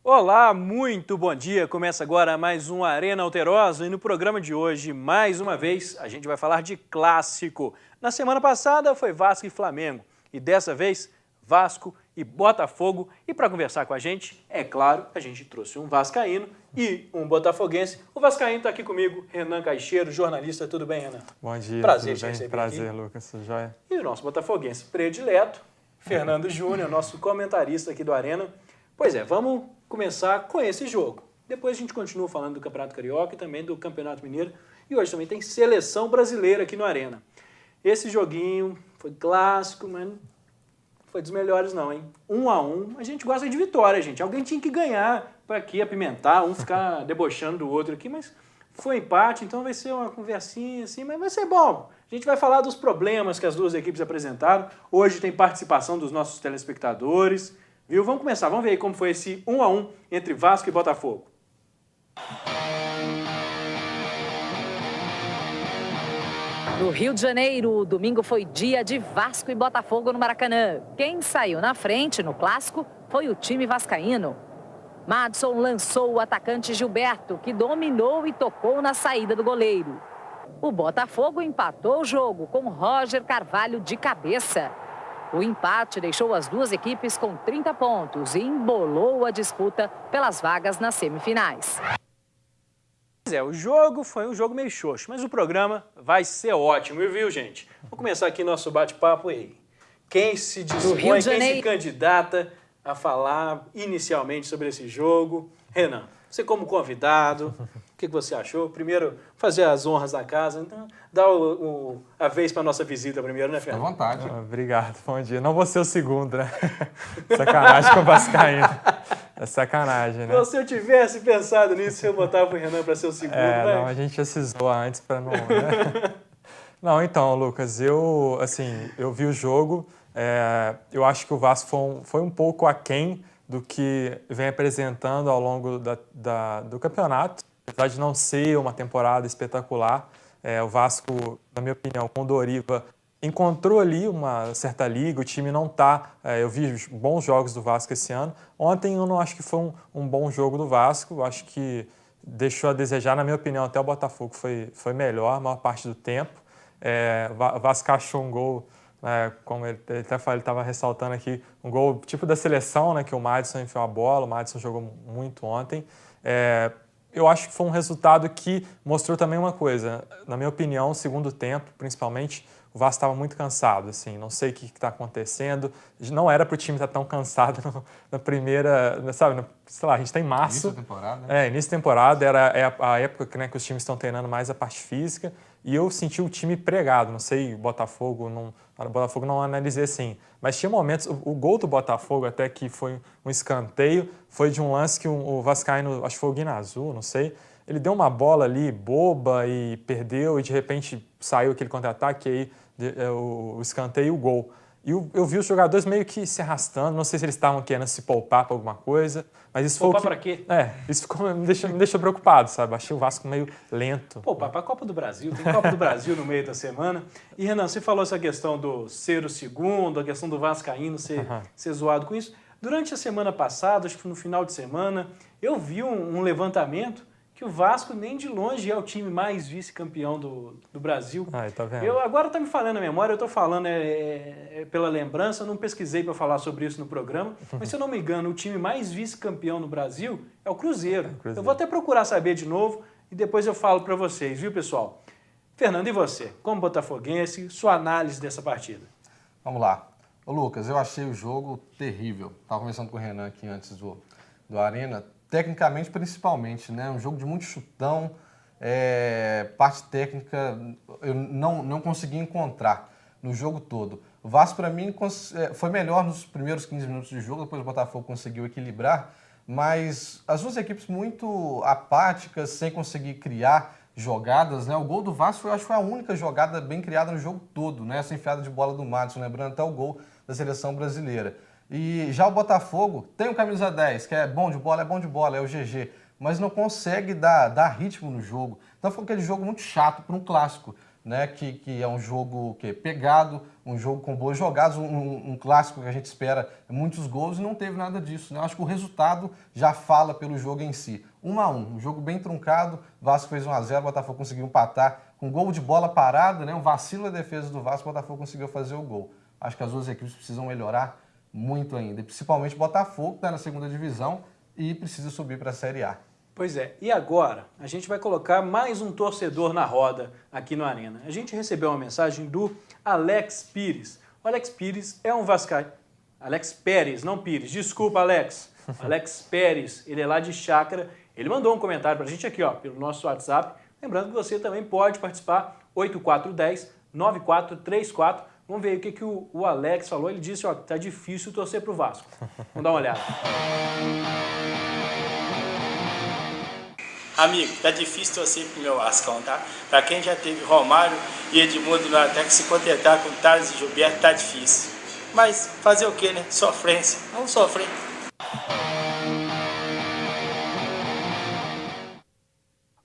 Olá, muito bom dia! Começa agora mais um Arena Alterosa e no programa de hoje, mais uma vez, a gente vai falar de clássico. Na semana passada foi Vasco e Flamengo e dessa vez Vasco e Botafogo. E para conversar com a gente, é claro, a gente trouxe um vascaíno e um botafoguense. O vascaíno está aqui comigo, Renan Caixeiro, jornalista. Tudo bem, Renan? Bom dia, prazer tudo bem? Prazer, aqui. Lucas, tudo jóia? E o nosso botafoguense predileto, Fernando Júnior, nosso comentarista aqui do Arena. Pois é, vamos começar com esse jogo. Depois a gente continua falando do Campeonato Carioca e também do Campeonato Mineiro. E hoje também tem seleção brasileira aqui no Arena. Esse joguinho foi clássico, mas não foi dos melhores não, hein? 1-1, a gente gosta de vitória, gente. Alguém tinha que ganhar para aqui apimentar, um ficar debochando do outro aqui, mas foi empate, então vai ser uma conversinha assim, mas vai ser bom. A gente vai falar dos problemas que as duas equipes apresentaram. Hoje tem participação dos nossos telespectadores. Viu? Vamos começar, vamos ver aí como foi esse 1-1 entre Vasco e Botafogo. No Rio de Janeiro, o domingo foi dia de Vasco e Botafogo no Maracanã. Quem saiu na frente no clássico foi o time vascaíno. Madson lançou o atacante Gilberto, que dominou e tocou na saída do goleiro. O Botafogo empatou o jogo com Roger Carvalho de cabeça. O empate deixou as duas equipes com 30 pontos e embolou a disputa pelas vagas nas semifinais. O jogo foi um jogo meio xoxo, mas o programa vai ser ótimo, viu, gente? Vamos começar aqui nosso bate-papo aí. Quem se dispõe, quem se candidata a falar inicialmente sobre esse jogo? Renan, você como convidado, o que você achou? Primeiro, fazer as honras da casa, então dá a vez para a nossa visita primeiro, né, Fernando? À vontade. Obrigado, bom dia. Não vou ser o segundo, né? Sacanagem com o vascaíno. É sacanagem, né? Então, se eu tivesse pensado nisso, eu botava o Renan para ser o segundo, né? Não, a gente já se zoa antes para não... Né? Não, então, Lucas, eu vi o jogo, eu acho que o Vasco foi um pouco aquém do que vem apresentando ao longo do campeonato. Apesar de não ser uma temporada espetacular, o Vasco, na minha opinião, com o Doriva, encontrou ali uma certa liga, o time não está... eu vi bons jogos do Vasco esse ano. Ontem eu não acho que foi um bom jogo do Vasco, eu acho que deixou a desejar, na minha opinião, até o Botafogo foi melhor a maior parte do tempo. O Vasco achou um gol, como ele estava ressaltando aqui, um gol tipo da seleção, né, que o Madson enfiou a bola, o Madson jogou muito ontem. Eu acho que foi um resultado que mostrou também uma coisa. Na minha opinião, segundo tempo, principalmente, o Vasco estava muito cansado. Assim, não sei o que está acontecendo. Não era para o time estar tão cansado na primeira... Sabe, sei lá, a gente está em março. Início da temporada, né? Início da temporada. Era a época, né, que os times estão treinando mais a parte física. E eu senti o time pregado. Não sei, o Botafogo não analisei assim. Mas tinha momentos... O gol do Botafogo, até que foi um escanteio, foi de um lance que o vascaíno, acho que foi o Guinazu, não sei, ele deu uma bola ali boba e perdeu e de repente saiu aquele contra-ataque, aí o escanteio e o gol. E eu vi os jogadores meio que se arrastando, não sei se eles estavam querendo se poupar para alguma coisa, mas isso poupar foi o que... para quê? Isso me deixou preocupado, sabe? Achei o Vasco meio lento. Poupar para a Copa do Brasil, tem Copa do Brasil no meio da semana. E Renan, você falou essa questão do ser o segundo, a questão do vascaíno ser zoado com isso. Durante a semana passada, acho que no final de semana, eu vi um levantamento que o Vasco nem de longe é o time mais vice-campeão do Brasil. Tá vendo? Agora está me falando a memória, eu estou falando pela lembrança, eu não pesquisei para falar sobre isso no programa, mas se eu não me engano, o time mais vice-campeão no Brasil é o Cruzeiro. Eu vou até procurar saber de novo e depois eu falo para vocês, viu, pessoal? Fernando, e você? Como botafoguense, sua análise dessa partida? Vamos lá. Ô Lucas, eu achei o jogo terrível. Estava conversando com o Renan aqui antes do Arena. Tecnicamente, principalmente, né? Um jogo de muito chutão, parte técnica eu não consegui encontrar no jogo todo. O Vasco, para mim, foi melhor nos primeiros 15 minutos de jogo, depois o Botafogo conseguiu equilibrar, mas as duas equipes muito apáticas, sem conseguir criar jogadas, né? O gol do Vasco, eu acho que foi a única jogada bem criada no jogo todo, né? Essa enfiada de bola do Madson, lembrando até o gol da seleção brasileira. E já o Botafogo tem o camisa 10, que é bom de bola, é o GG, mas não consegue dar ritmo no jogo. Então foi aquele jogo muito chato para um clássico. né, que é um jogo pegado, um jogo com boas jogadas, um clássico que a gente espera muitos gols, e não teve nada disso. Né? Eu acho que o resultado já fala pelo jogo em si. 1-1, um jogo bem truncado, o Vasco fez 1-0, o Botafogo conseguiu empatar com gol de bola parada, né, um vacilo da defesa do Vasco, o Botafogo conseguiu fazer o gol. Acho que as duas equipes precisam melhorar muito ainda, e principalmente o Botafogo, que está na segunda divisão e precisa subir para a Série A. Pois é, e agora a gente vai colocar mais um torcedor na roda aqui no Arena. A gente recebeu uma mensagem do Alex Pires. O Alex Pires é um vascaíno. Alex Pérez, não Pires. Desculpa, Alex. Alex Pérez, ele é lá de Chácara. Ele mandou um comentário pra gente aqui, ó, pelo nosso WhatsApp. Lembrando que você também pode participar, 8410-9434. Vamos ver o que o Alex falou. Ele disse, ó, que tá difícil torcer pro Vasco. Vamos dar uma olhada. Amigo, tá difícil torcer pro meu Vascão, tá? Pra quem já teve Romário e Edmundo no ataque, se contentar com Thales e Gilberto tá difícil. Mas fazer o que, né? Sofrência. Vamos sofrer.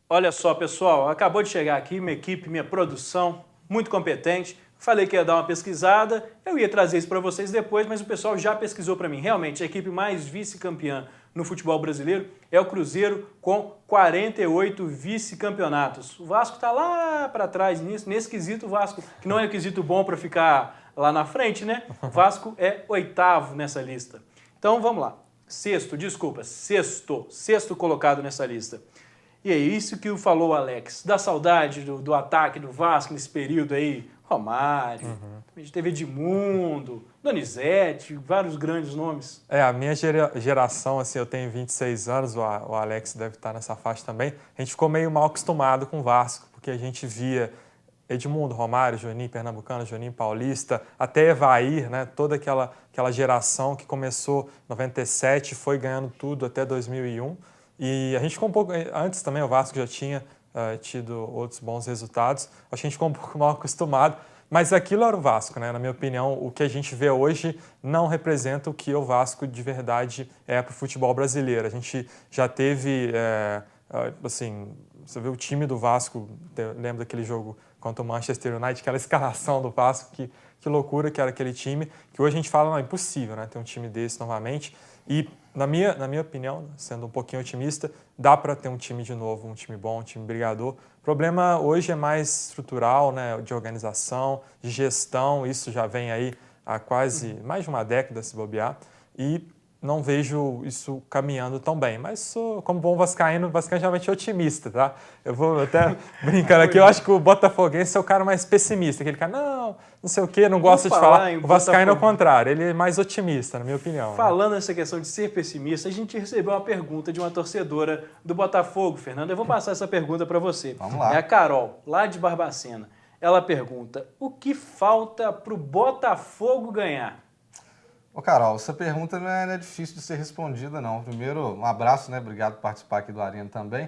Olha só, pessoal, acabou de chegar aqui minha equipe, minha produção, muito competente. Falei que ia dar uma pesquisada, eu ia trazer isso para vocês depois, mas o pessoal já pesquisou para mim. Realmente, a equipe mais vice-campeã no futebol brasileiro é o Cruzeiro, com 48 vice-campeonatos. O Vasco está lá para trás nesse quesito, o Vasco, que não é um quesito bom para ficar lá na frente, né? O Vasco é 8º nessa lista. Então, vamos lá. Sexto colocado nessa lista. E é isso que falou o Alex, da saudade do ataque do Vasco nesse período aí. Romário, a gente teve Edmundo, Donizete, vários grandes nomes. A minha geração, assim, eu tenho 26 anos, o Alex deve estar nessa faixa também, a gente ficou meio mal acostumado com o Vasco, porque a gente via Edmundo, Romário, Juninho Pernambucano, Juninho Paulista, até Evair, né, toda aquela geração que começou em 97, foi ganhando tudo até 2001, e a gente ficou um pouco, antes também o Vasco já tinha tido outros bons resultados, acho que a gente ficou um pouco mal acostumado, mas aquilo era o Vasco, né? Na minha opinião, o que a gente vê hoje não representa o que o Vasco de verdade é para o futebol brasileiro. A gente já teve, assim, você vê o time do Vasco, lembra daquele jogo contra o Manchester United, aquela escalação do Vasco, que loucura que era aquele time, que hoje a gente fala, não, é impossível, né, ter um time desse novamente. E, na minha opinião, sendo um pouquinho otimista, dá para ter um time de novo, um time bom, um time brigador. O problema hoje é mais estrutural, né, de organização, de gestão, isso já vem aí há quase mais de uma década, se bobear, e não vejo isso caminhando tão bem. Mas sou, como bom vascaíno geralmente é otimista, tá? Eu vou até brincando aqui, eu acho que o botafoguense é o cara mais pessimista, aquele cara, não sei o quê, não gosta de falar. O vascaíno é o contrário, ele é mais otimista, na minha opinião. Falando nessa questão de ser pessimista, a gente recebeu uma pergunta de uma torcedora do Botafogo, Fernando. Eu vou passar essa pergunta para você. Vamos lá. É a Carol, lá de Barbacena. Ela pergunta, o que falta para o Botafogo ganhar? Ô, Carol, essa pergunta não é difícil de ser respondida, não. Primeiro, um abraço, né? Obrigado por participar aqui do Arena também.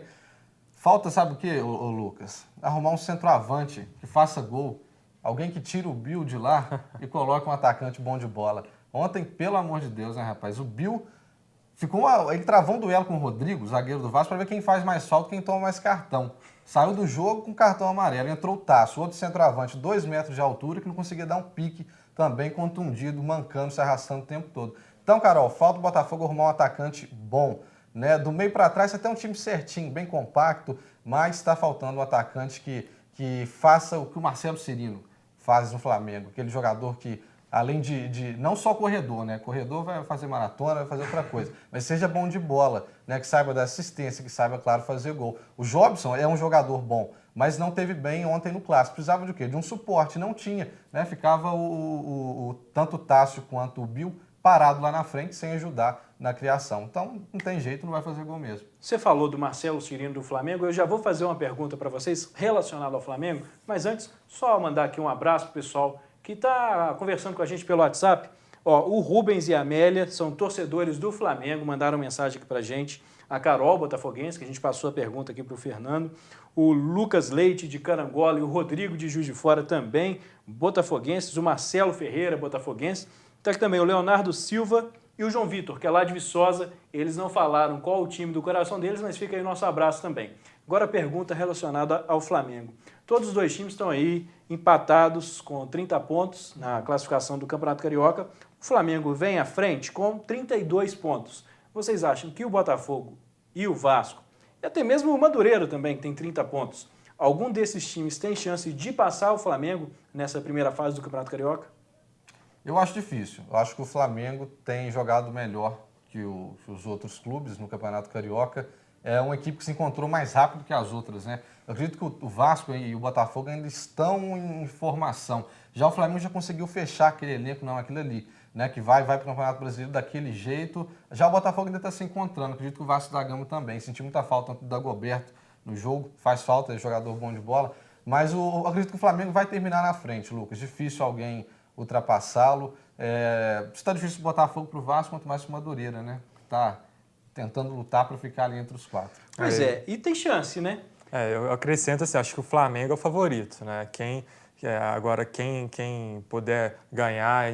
Falta, sabe o quê, ô Lucas? Arrumar um centroavante que faça gol. Alguém que tira o Bill de lá e coloque um atacante bom de bola. Ontem, pelo amor de Deus, né, rapaz? O Bill ele travou um duelo com o Rodrigo, zagueiro do Vasco, para ver quem faz mais falta, quem toma mais cartão. Saiu do jogo com cartão amarelo. Entrou o Tasso, outro centroavante, 2 metros de altura, que não conseguia dar um pique, também contundido, mancando, se arrastando o tempo todo. Então, Carol, falta o Botafogo arrumar um atacante bom, né? Do meio para trás, até um time certinho, bem compacto, mas está faltando um atacante que faça o que o Marcelo Cirino faz no Flamengo. Aquele jogador que, além de não só corredor, né? Corredor vai fazer maratona, vai fazer outra coisa, mas seja bom de bola, né? Que saiba dar assistência, que saiba, claro, fazer gol. O Jobson é um jogador bom, mas não teve bem ontem no Clássico. Precisava de quê? De um suporte, não tinha, né? Ficava tanto o Tássio quanto o Bill parado lá na frente, sem ajudar na criação. Então, não tem jeito, não vai fazer gol mesmo. Você falou do Marcelo Cirino do Flamengo, eu já vou fazer uma pergunta para vocês relacionada ao Flamengo, mas antes, só mandar aqui um abraço pro pessoal que está conversando com a gente pelo WhatsApp. Ó, o Rubens e a Amélia são torcedores do Flamengo, mandaram mensagem aqui pra gente. A Carol, botafoguense, que a gente passou a pergunta aqui pro Fernando. O Lucas Leite, de Carangola, e o Rodrigo, de Juiz de Fora, também botafoguenses. O Marcelo Ferreira, botafoguense. Está aqui também o Leonardo Silva e o João Vitor, que é lá de Viçosa. Eles não falaram qual o time do coração deles, mas fica aí o nosso abraço também. Agora a pergunta relacionada ao Flamengo. Todos os dois times estão aí empatados com 30 pontos na classificação do Campeonato Carioca. O Flamengo vem à frente com 32 pontos. Vocês acham que o Botafogo e o Vasco, e até mesmo o Madureira também, que tem 30 pontos, algum desses times tem chance de passar o Flamengo nessa primeira fase do Campeonato Carioca? Eu acho difícil. Eu acho que o Flamengo tem jogado melhor que os outros clubes no Campeonato Carioca. É uma equipe que se encontrou mais rápido que as outras, né? Eu acredito que o Vasco e o Botafogo ainda estão em formação. Já o Flamengo já conseguiu fechar aquele elenco, não aquilo ali, né? Que vai para o Campeonato Brasileiro daquele jeito. Já o Botafogo ainda está se encontrando. Acredito que o Vasco da Gama também. Senti muita falta do Dagoberto no jogo. Faz falta, é jogador bom de bola. Mas eu acredito que o Flamengo vai terminar na frente, Lucas. Difícil alguém ultrapassá-lo. Está difícil o Botafogo para o Vasco, quanto mais para o Madureira, né? Está tentando lutar para ficar ali entre os 4. Pois e tem chance, né? Eu acrescento assim, acho que o Flamengo é o favorito, né? Agora, quem puder ganhar,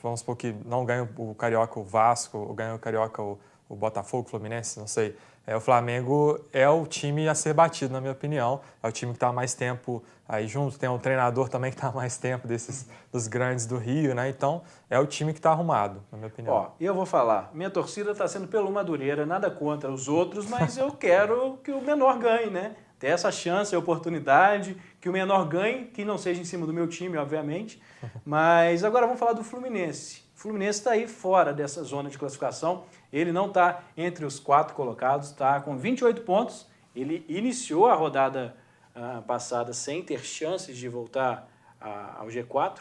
vamos supor que não ganha o Carioca o Vasco, ou ganha o Carioca o Botafogo, o Fluminense, não sei. O Flamengo é o time a ser batido, na minha opinião. É o time que está há mais tempo aí junto. Tem um treinador também que está há mais tempo dos grandes do Rio, né? Então, é o time que está arrumado, na minha opinião. E eu vou falar, minha torcida está sendo pelo Madureira, nada contra os outros, mas eu quero que o menor ganhe, né? Ter essa chance, a oportunidade, que o menor ganhe, que não seja em cima do meu time, obviamente. Mas agora vamos falar do Fluminense. O Fluminense está aí fora dessa zona de classificação. Ele não está entre os 4 colocados, está com 28 pontos. Ele iniciou a rodada passada sem ter chances de voltar ao G4.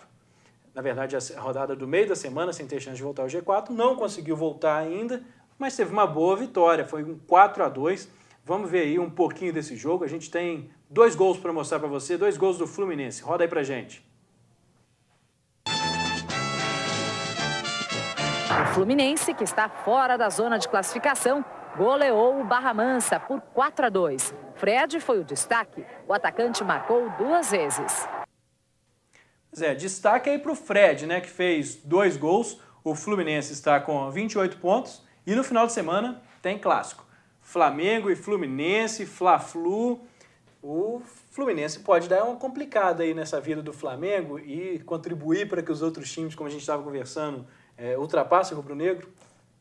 Na verdade, a rodada do meio da semana sem ter chance de voltar ao G4. Não conseguiu voltar ainda, mas teve uma boa vitória. Foi um 4-2. Vamos ver aí um pouquinho desse jogo. A gente tem 2 gols para mostrar para você, 2 gols do Fluminense. Roda aí pra gente. O Fluminense, que está fora da zona de classificação, goleou o Barra Mansa por 4-2. Fred foi o destaque. O atacante marcou 2 vezes. Destaque aí para o Fred, né, que fez 2 gols. O Fluminense está com 28 pontos. E no final de semana tem clássico. Flamengo e Fluminense, Fla-Flu. O Fluminense pode dar uma complicada aí nessa vida do Flamengo e contribuir para que os outros times, como a gente estava conversando, ultrapassem o rubro-negro?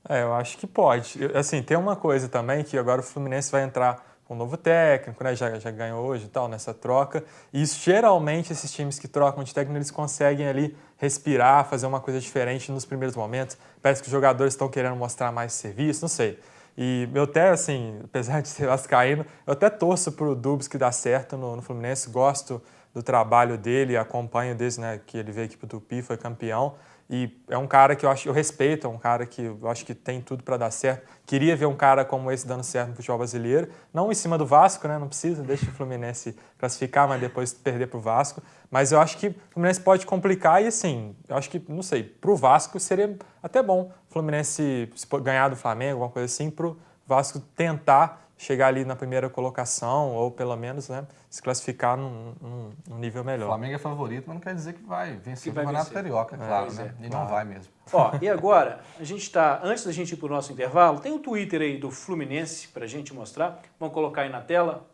Eu acho que pode. Assim, tem uma coisa também, que agora o Fluminense vai entrar com um novo técnico, né? Já ganhou hoje e tal, nessa troca. E isso, geralmente, esses times que trocam de técnico, eles conseguem ali respirar, fazer uma coisa diferente nos primeiros momentos. Parece que os jogadores estão querendo mostrar mais serviço, não sei. E eu até, assim, apesar de ser vascaíno, eu até torço pro Dubs que dá certo no Fluminense, gosto do trabalho dele, acompanho desde, né, que ele veio aqui pro Tupi, foi campeão. E é um cara que eu respeito, é um cara que eu acho que tem tudo para dar certo. Queria ver um cara como esse dando certo no futebol brasileiro. Não em cima do Vasco, né? Não precisa, deixa o Fluminense classificar, mas depois perder para o Vasco. Mas eu acho que o Fluminense pode complicar e, assim, eu acho que, não sei, para o Vasco seria até bom o Fluminense ganhar do Flamengo, alguma coisa assim, para o Vasco tentar chegar ali na primeira colocação ou, pelo menos, né, se classificar num nível melhor. O Flamengo é favorito, mas não quer dizer que vai vencer o Campeonato Carioca, claro, né? E não vai mesmo. E agora, a gente está, antes da gente ir para o nosso intervalo, tem um Twitter aí do Fluminense para a gente mostrar. Vamos colocar aí na tela.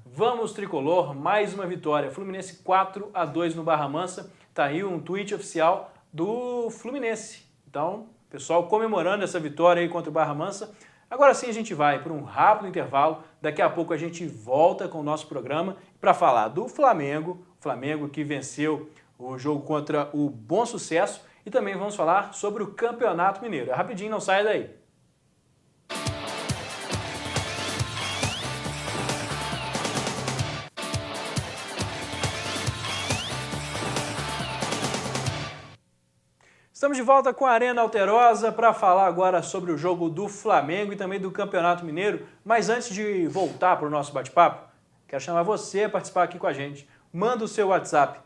Vamos, Tricolor, mais uma vitória. Fluminense 4-2 no Barra Mansa. Tá aí um tweet oficial do Fluminense. Então, pessoal comemorando essa vitória aí contra o Barra Mansa. Agora sim a gente vai para um rápido intervalo. Daqui a pouco a gente volta com o nosso programa para falar do Flamengo. O Flamengo que venceu o jogo contra o Bom Sucesso. E também vamos falar sobre o Campeonato Mineiro. É rapidinho, não saia daí. Estamos de volta com a Arena Alterosa para falar agora sobre o jogo do Flamengo e também do Campeonato Mineiro. Mas antes de voltar para o nosso bate-papo, quero chamar você a participar aqui com a gente. Manda o seu WhatsApp.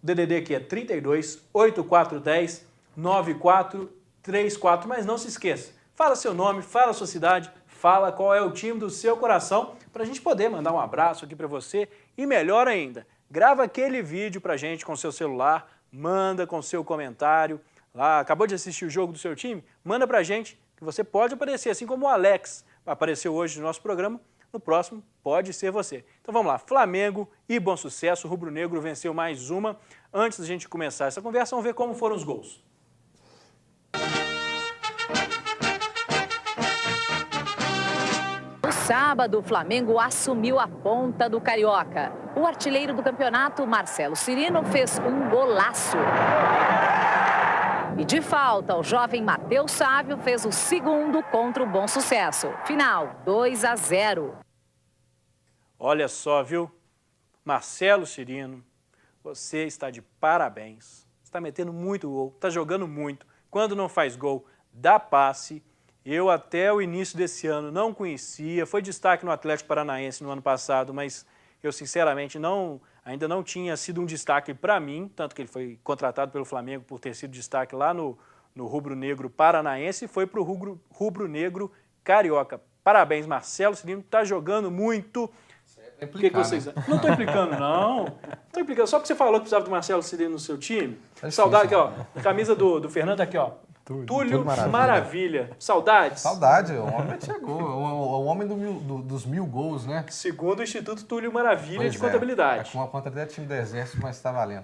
O DDD aqui é 32 8410 9434. Mas não se esqueça, fala seu nome, fala sua cidade, fala qual é o time do seu coração para a gente poder mandar um abraço aqui para você. E melhor ainda, grava aquele vídeo para a gente com seu celular, manda com seu comentário. Lá, acabou de assistir o jogo do seu time? Manda pra gente, que você pode aparecer, assim como o Alex apareceu hoje no nosso programa, no próximo pode ser você. Então vamos lá, Flamengo e Bom Sucesso, o rubro-negro venceu mais uma. Antes da gente começar essa conversa, vamos ver como foram os gols. No sábado, o Flamengo assumiu a ponta do Carioca. O artilheiro do campeonato, Marcelo Cirino, fez um golaço. E de falta, o jovem Matheus Sávio fez o segundo contra o Bom Sucesso. Final, 2-0. Olha só, viu? Marcelo Cirino, você está de parabéns. Está metendo muito gol, está jogando muito. Quando não faz gol, dá passe. Eu até o início desse ano não conhecia, foi destaque no Atlético Paranaense no ano passado, mas eu sinceramente ainda não tinha sido um destaque para mim, tanto que ele foi contratado pelo Flamengo por ter sido destaque lá no rubro-negro paranaense e foi para o rubro-negro carioca. Parabéns, Marcelo Cirino, está jogando muito. O que vocês... Não estou implicando, não. Estou implicando. Só porque você falou que precisava do Marcelo Cirino no seu time. Saudade aqui, ó. A camisa do Fernando tá aqui, ó. Túlio Maravilha. Saudades? Saudade. O homem chegou. O homem dos 1000 gols, né? Segundo o Instituto Túlio Maravilha de Contabilidade. É com a contabilidade do time do Exército, mas está valendo.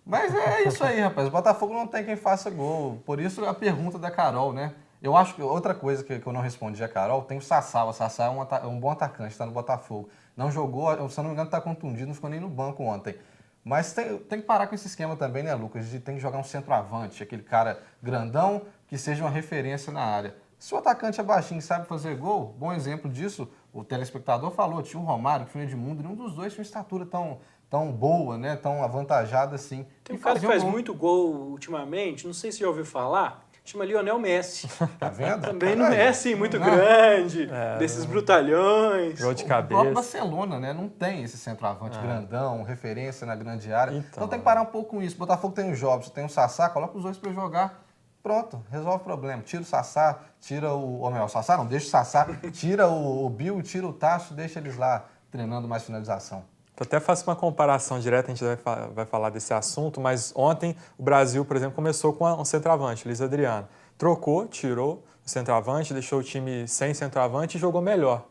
Mas é isso aí, rapaz. O Botafogo não tem quem faça gol. Por isso a pergunta da Carol, né? Eu acho que outra coisa que eu não respondi a Carol, tem o Sassá. O Sassá é um bom atacante, está no Botafogo. Não jogou, se eu não me engano, está contundido, não ficou nem no banco ontem. Mas tem que parar com esse esquema também, né, Lucas? De tem que jogar um centroavante, aquele cara grandão que seja uma referência na área. Se o atacante é baixinho e sabe fazer gol, bom exemplo disso, o telespectador falou, tinha o Romário, tinha o Edmundo, nenhum dos dois tinha uma estatura tão boa, né, tão avantajada assim. Tem um cara que faz muito gol ultimamente, não sei se já ouviu falar, chama Lionel Messi. Tá vendo? Também não é assim muito grande, desses brutalhões. Gol de O cabeça. próprio Barcelona, né? Não tem esse centroavante grandão, referência na grande área. Então tem que parar um pouco com isso. O Botafogo tem o Jobs, tem o Sassá, coloca os dois para jogar. Pronto, resolve o problema. Tira o Sassá, tira o Sassá não, deixa o Sassá, tira o Bill, tira o Tacho, deixa eles lá treinando mais finalização. Eu até faço uma comparação direta, a gente vai falar desse assunto, mas ontem o Brasil, por exemplo, começou com um centroavante, Luiz Adriano. Trocou, tirou o centroavante, deixou o time sem centroavante e jogou melhor.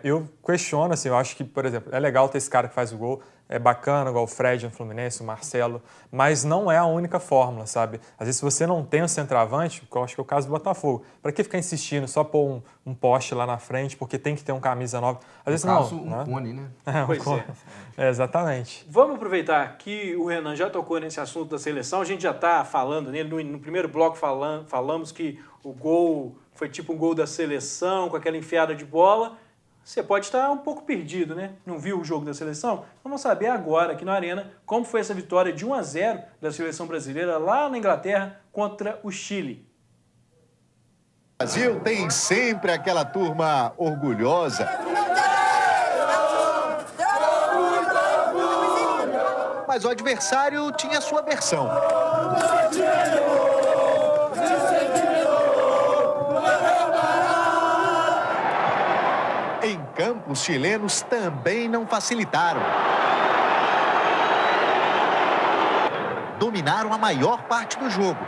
Eu questiono, assim, eu acho que, por exemplo, é legal ter esse cara que faz o gol, é bacana, igual o Fred no Fluminense, o Marcelo, mas não é a única fórmula, sabe? Às vezes, se você não tem um centroavante, que eu acho que é o caso do Botafogo, para que ficar insistindo só pôr um poste lá na frente, porque tem que ter um camisa nova? Às vezes não. Cone, né? Pois é. Exatamente. Vamos aproveitar que o Renan já tocou nesse assunto da seleção, a gente já está falando nele, no primeiro bloco falamos que o gol foi tipo um gol da seleção, com aquela enfiada de bola. Você pode estar um pouco perdido, né? Não viu o jogo da seleção? Vamos saber agora, aqui na Arena, como foi essa vitória de 1-0 da seleção brasileira lá na Inglaterra contra o Chile. O Brasil tem sempre aquela turma orgulhosa. Mas o adversário tinha sua versão. Em campo, os chilenos também não facilitaram. Dominaram a maior parte do jogo.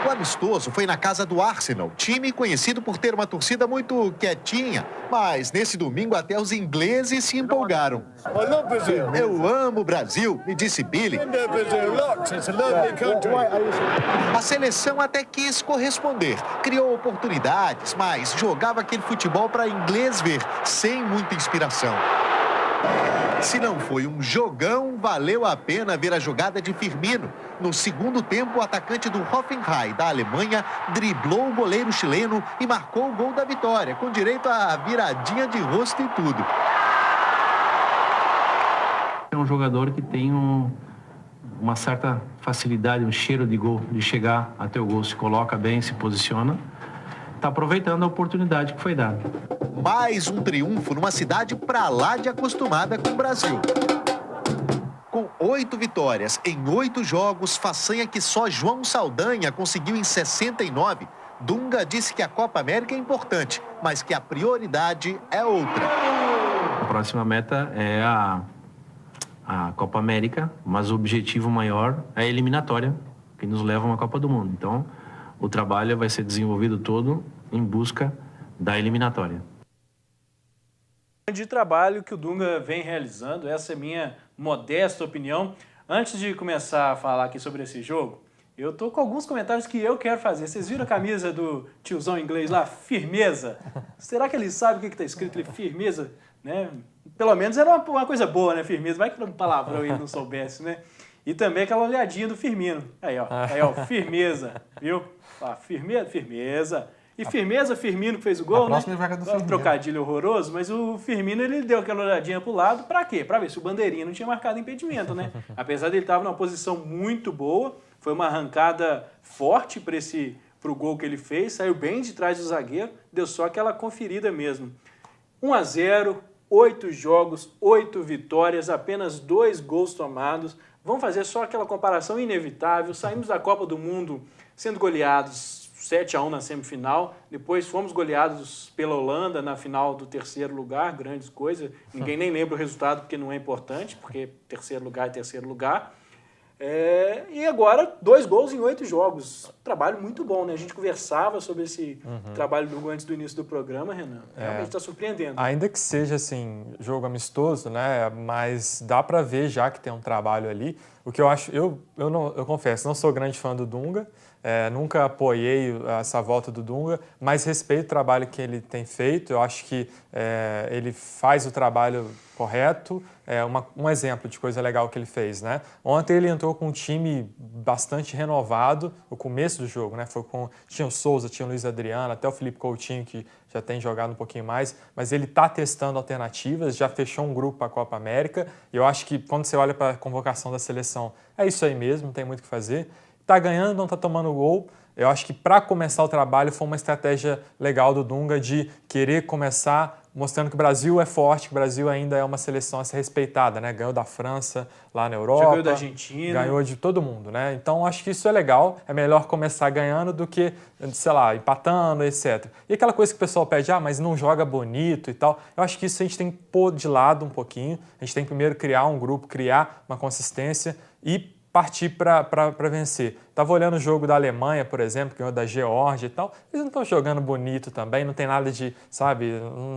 O amistoso foi na casa do Arsenal, time conhecido por ter uma torcida muito quietinha, mas nesse domingo até os ingleses se empolgaram. Eu amo o Brasil, me disse Billy. A seleção até quis corresponder, criou oportunidades, mas jogava aquele futebol para inglês ver, sem muita inspiração. Se não foi um jogão, valeu a pena ver a jogada de Firmino. No segundo tempo, o atacante do Hoffenheim, da Alemanha, driblou o goleiro chileno e marcou o gol da vitória, com direito a viradinha de rosto e tudo. É um jogador que tem uma certa facilidade, um cheiro de gol, de chegar até o gol, se coloca bem, se posiciona. Está aproveitando a oportunidade que foi dada. Mais um triunfo numa cidade pra lá de acostumada com o Brasil. Com 8 vitórias em 8 jogos, façanha que só João Saldanha conseguiu em 69, Dunga disse que a Copa América é importante, mas que a prioridade é outra. A próxima meta é a Copa América, mas o objetivo maior é a eliminatória, que nos leva a uma Copa do Mundo. Então, o trabalho vai ser desenvolvido todo em busca da eliminatória. De trabalho que o Dunga vem realizando, essa é minha modesta opinião. Antes de começar a falar aqui sobre esse jogo, eu tô com alguns comentários que eu quero fazer. Vocês viram a camisa do tiozão inglês lá? Firmeza. Será que ele sabe o que está escrito ali? Firmeza, né? Pelo menos era uma coisa boa, né? Firmeza. Vai que era um palavrão ele não soubesse, né? E também aquela olhadinha do Firmino. Aí, ó, firmeza, viu? Ah, firmeza. E firmeza, Firmino que fez o gol, né? Um trocadilho horroroso, mas o Firmino ele deu aquela olhadinha pro lado, pra quê? Pra ver se o bandeirinha não tinha marcado impedimento, né? Apesar de ele estar numa posição muito boa, foi uma arrancada forte pro gol que ele fez, saiu bem de trás do zagueiro, deu só aquela conferida mesmo. 1-0, 8 jogos, 8 vitórias, apenas 2 gols tomados. Vamos fazer só aquela comparação inevitável. Saímos da Copa do Mundo sendo goleados 7-1 na semifinal, depois fomos goleados pela Holanda na final do 3º lugar, grandes coisas, ninguém nem lembra o resultado porque não é importante, porque 3º lugar é 3º lugar. E agora 2 gols em 8 jogos, trabalho muito bom, né? A gente conversava sobre esse trabalho do antes do início do programa, Renan, realmente está surpreendendo. Ainda que seja assim, jogo amistoso, né? Mas dá para ver já que tem um trabalho ali. O que eu acho, eu confesso, não sou grande fã do Dunga, nunca apoiei essa volta do Dunga, mas respeito o trabalho que ele tem feito. Eu acho que ele faz o trabalho correto. Um exemplo de coisa legal que ele fez, né? Ontem ele entrou com um time bastante renovado, no começo do jogo, né? Tinha o Souza, tinha o Luiz Adriano, até o Felipe Coutinho, que já tem jogado um pouquinho mais, mas ele está testando alternativas, já fechou um grupo para a Copa América, e eu acho que quando você olha para a convocação da seleção, é isso aí mesmo, não tem muito o que fazer. Está ganhando, não está tomando gol. Eu acho que para começar o trabalho foi uma estratégia legal do Dunga de querer começar mostrando que o Brasil é forte, que o Brasil ainda é uma seleção a ser respeitada, né? Ganhou da França lá na Europa. Já ganhou da Argentina. Ganhou de todo mundo, né? Então acho que isso é legal. É melhor começar ganhando do que, sei lá, empatando, etc. E aquela coisa que o pessoal pede, mas não joga bonito e tal. Eu acho que isso a gente tem que pôr de lado um pouquinho. A gente tem que primeiro criar um grupo, criar uma consistência e partir para vencer. Estava olhando o jogo da Alemanha, por exemplo, que ganhou da Geórgia e tal. Eles não estão jogando bonito também, não tem nada de,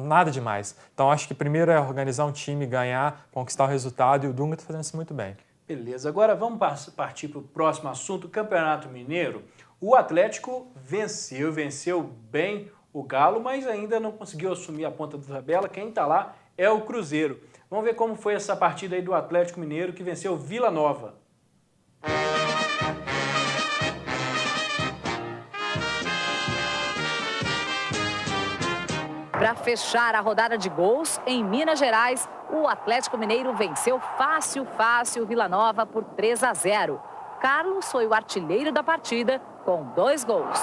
nada demais. Então acho que primeiro é organizar um time, ganhar, conquistar o resultado, e o Dunga está fazendo isso muito bem. Beleza, agora vamos partir para o próximo assunto, Campeonato Mineiro. O Atlético venceu bem o Galo, mas ainda não conseguiu assumir a ponta da tabela. Quem está lá é o Cruzeiro. Vamos ver como foi essa partida aí do Atlético Mineiro, que venceu o Vila Nova. Para fechar a rodada de gols, em Minas Gerais, o Atlético Mineiro venceu fácil o Vila Nova por 3-0. Carlos foi o artilheiro da partida com 2 gols.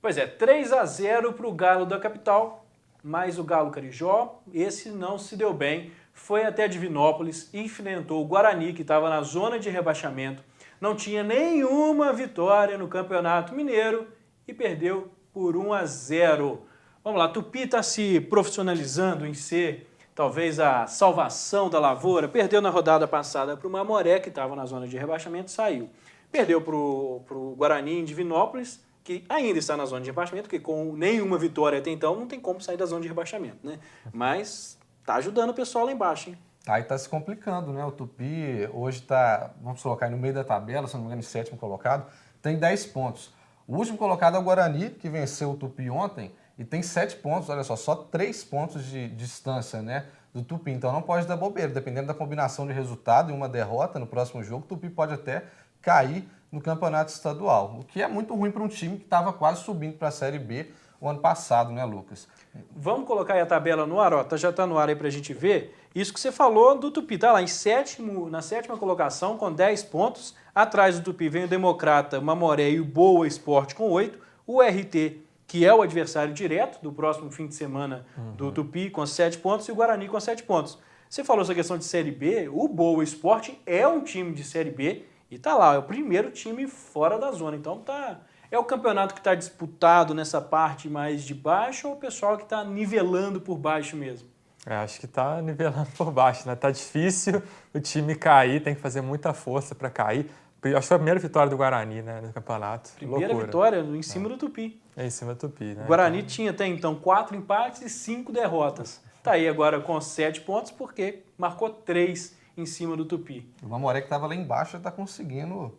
Pois é, 3-0 para o Galo da capital, mas o Galo Carijó, esse não se deu bem. Foi até Divinópolis, enfrentou o Guarani, que estava na zona de rebaixamento, não tinha nenhuma vitória no Campeonato Mineiro e perdeu por 1-0. Vamos lá, Tupi está se profissionalizando em ser talvez a salvação da lavoura. Perdeu na rodada passada para o Mamoré, que estava na zona de rebaixamento, saiu. Perdeu para o Guarani em Divinópolis, que ainda está na zona de rebaixamento, porque com nenhuma vitória até então não tem como sair da zona de rebaixamento, né? Mas tá ajudando o pessoal lá embaixo, hein? Aí tá se complicando, né? O Tupi hoje está, vamos colocar aí no meio da tabela, se não me engano, em 7º colocado, tem 10 pontos. O último colocado é o Guarani, que venceu o Tupi ontem, e tem 7 pontos, olha só 3 pontos de distância, né, do Tupi. Então não pode dar bobeira, dependendo da combinação de resultado e uma derrota no próximo jogo, o Tupi pode até cair no campeonato estadual, o que é muito ruim para um time que estava quase subindo para a Série B o ano passado, né, Lucas? Vamos colocar aí a tabela no ar, ó, já está no ar aí para a gente ver. Isso que você falou do Tupi, tá lá na 7ª colocação com 10 pontos. Atrás do Tupi vem o Democrata, Mamoré e o Boa Esporte com 8. O RT, que é o adversário direto do próximo fim de semana do Tupi, com 7 pontos. E o Guarani com 7 pontos. Você falou essa questão de Série B, o Boa Esporte é um time de Série B e tá lá, é o primeiro time fora da zona. Então tá... É o campeonato que está disputado nessa parte mais de baixo ou o pessoal que está nivelando por baixo mesmo? Acho que está nivelando por baixo, né? Tá difícil o time cair, tem que fazer muita força para cair. Tupi. Acho que foi a primeira vitória do Guarani, né, no campeonato. Primeira Loucura. vitória em cima do Tupi. É em cima do Tupi, né? O Guarani tinha até então 4 empates e 5 derrotas. Tá aí agora com 7 pontos porque marcou 3 em cima do Tupi. O Mamoré que estava lá embaixo está conseguindo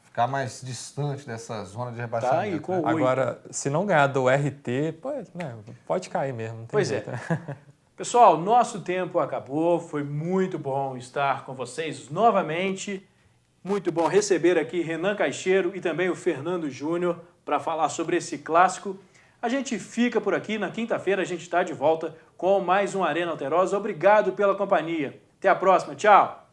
ficar mais distante dessa zona de rebaixamento. Tá aí com 8. Agora, se não ganhar do RT, pode cair mesmo. Não tem Pois jeito. Pessoal, nosso tempo acabou. Foi muito bom estar com vocês novamente. Muito bom receber aqui Renan Caixeiro e também o Fernando Júnior para falar sobre esse clássico. A gente fica por aqui. Na quinta-feira a gente está de volta com mais um Arena Alterosa. Obrigado pela companhia. Até a próxima. Tchau!